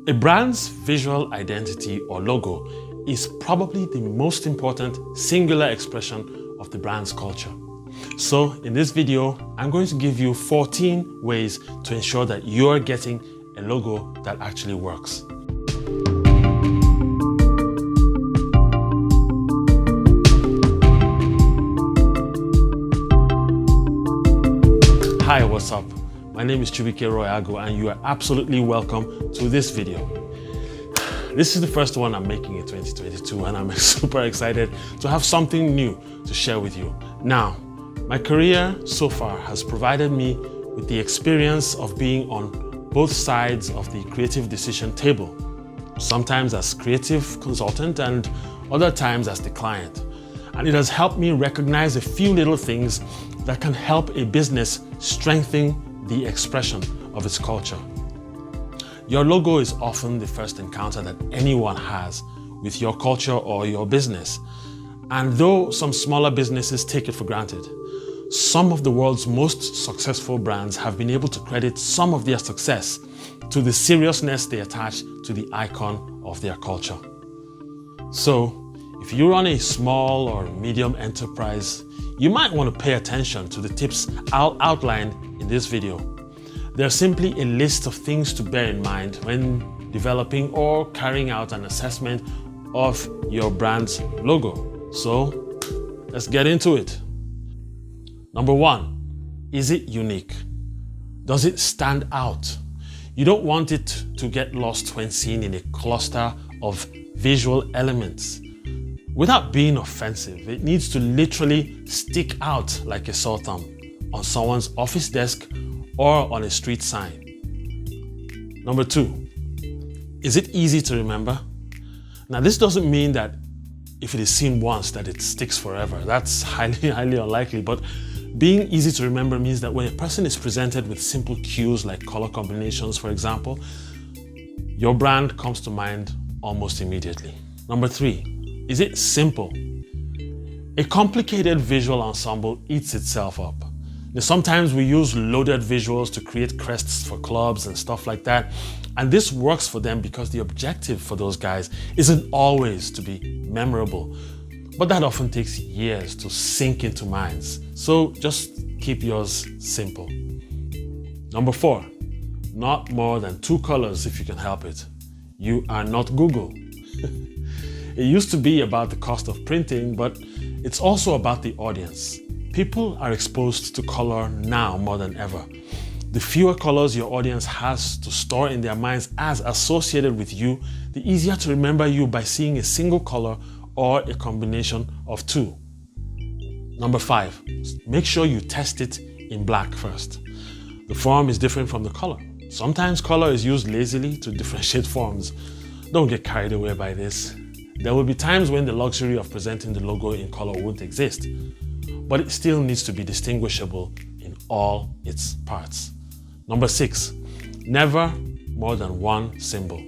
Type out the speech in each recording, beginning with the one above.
A brand's visual identity or logo is probably the most important singular expression of the brand's culture. So in this video, I'm going to give you 14 ways to ensure that you're getting a logo that actually works. Hi, what's up? My name is Chubike Royago and you are absolutely welcome to this video. This is the first one I'm making in 2022 and I'm super excited to have something new to share with you. Now, my career so far has provided me with the experience of being on both sides of the creative decision table, sometimes as creative consultant and other times as the client. And it has helped me recognize a few little things that can help a business strengthen the expression of its culture. Your logo is often the first encounter that anyone has with your culture or your business. And though some smaller businesses take it for granted, some of the world's most successful brands have been able to credit some of their success to the seriousness they attach to the icon of their culture. So, if you run a small or medium enterprise, you might want to pay attention to the tips I'll outline in this video. They're simply a list of things to bear in mind when developing or carrying out an assessment of your brand's logo. So, let's get into it. Number 1, is it unique? Does it stand out? You don't want it to get lost when seen in a cluster of visual elements. Without being offensive, it needs to literally stick out like a sore thumb on someone's office desk or on a street sign. Number 2, is it easy to remember? Now, this doesn't mean that if it is seen once that it sticks forever. That's highly unlikely, but being easy to remember means that when a person is presented with simple cues like color combinations, for example, your brand comes to mind almost immediately. Number 3, is it simple? A complicated visual ensemble eats itself up. Now, sometimes we use loaded visuals to create crests for clubs and stuff like that. And this works for them because the objective for those guys isn't always to be memorable. But that often takes years to sink into minds. So just keep yours simple. Number 4, not more than 2 colors if you can help it. You are not Google. It used to be about the cost of printing, but it's also about the audience. People are exposed to color now more than ever. The fewer colors your audience has to store in their minds as associated with you, the easier to remember you by seeing a single color or a combination of 2. Number 5, make sure you test it in black first. The form is different from the color. Sometimes color is used lazily to differentiate forms. Don't get carried away by this. There will be times when the luxury of presenting the logo in color won't exist, but it still needs to be distinguishable in all its parts. Number 6, never more than 1 symbol.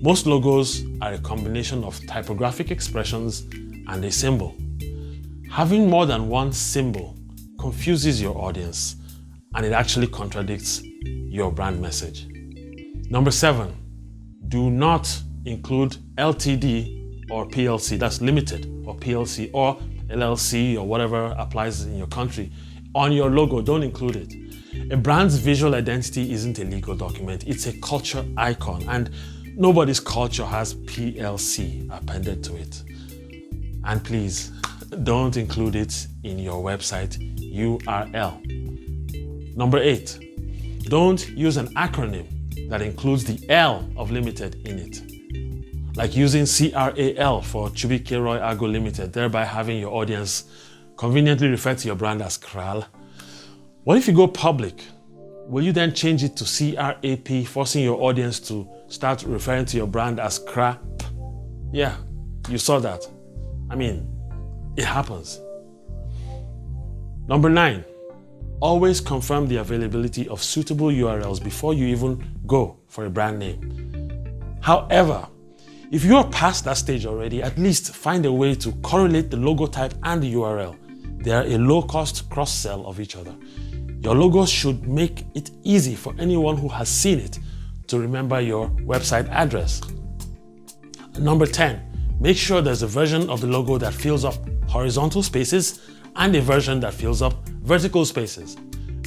Most logos are a combination of typographic expressions and a symbol. Having more than 1 symbol confuses your audience and it actually contradicts your brand message. Number 7, do not include LTD or PLC, that's limited, or PLC or LLC or whatever applies in your country. On your logo, don't include it. A brand's visual identity isn't a legal document, it's a culture icon, and nobody's culture has PLC appended to it. And please, don't include it in your website URL. Number 8, don't use an acronym that includes the L of limited in it. Like using CRAL for Chubike Royago Limited, thereby having your audience conveniently refer to your brand as CRAL. What if you go public? Will you then change it to CRAP, forcing your audience to start referring to your brand as crap? Yeah, you saw that. I mean, it happens. Number 9, always confirm the availability of suitable URLs before you even go for a brand name. However, if you're past that stage already, at least find a way to correlate the logo type and the URL. They are a low-cost cross-sell of each other. Your logos should make it easy for anyone who has seen it to remember your website address. Number 10, make sure there's a version of the logo that fills up horizontal spaces and a version that fills up vertical spaces.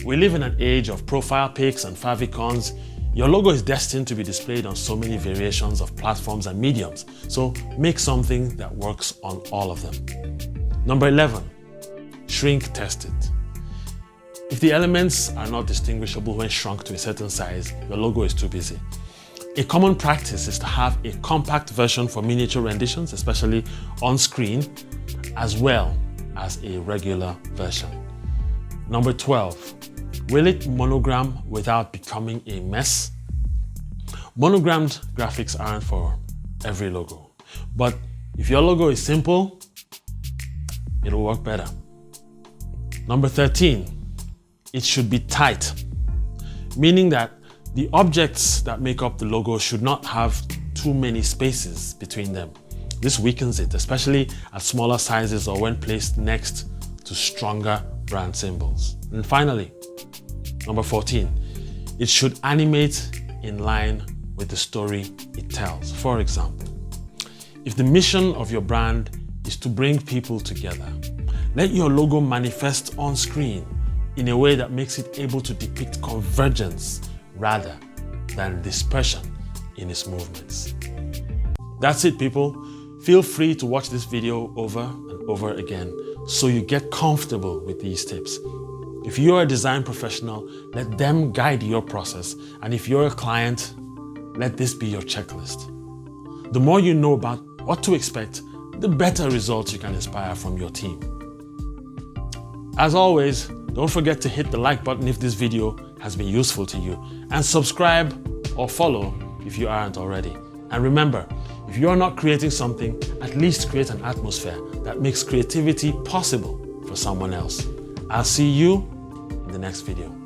We live in an age of profile pics and favicons. Your logo is destined to be displayed on so many variations of platforms and mediums, so make something that works on all of them. Number 11, shrink test it. If the elements are not distinguishable when shrunk to a certain size, your logo is too busy. A common practice is to have a compact version for miniature renditions, especially on screen, as well as a regular version. Number 12, will it monogram without becoming a mess? Monogrammed graphics aren't for every logo, but if your logo is simple, it'll work better. Number 13, it should be tight, meaning that the objects that make up the logo should not have too many spaces between them. This weakens it, especially at smaller sizes or when placed next to stronger brand symbols. And finally, number 14, it should animate in line with the story it tells. For example, if the mission of your brand is to bring people together, let your logo manifest on screen in a way that makes it able to depict convergence rather than dispersion in its movements. That's it, people. Feel free to watch this video over and over again so you get comfortable with these tips. If you're a design professional, let them guide your process. And if you're a client, let this be your checklist. The more you know about what to expect, the better results you can inspire from your team. As always, don't forget to hit the like button if this video has been useful to you, and subscribe or follow if you aren't already. And remember, if you're not creating something, at least create an atmosphere that makes creativity possible for someone else. I'll see you in the next video.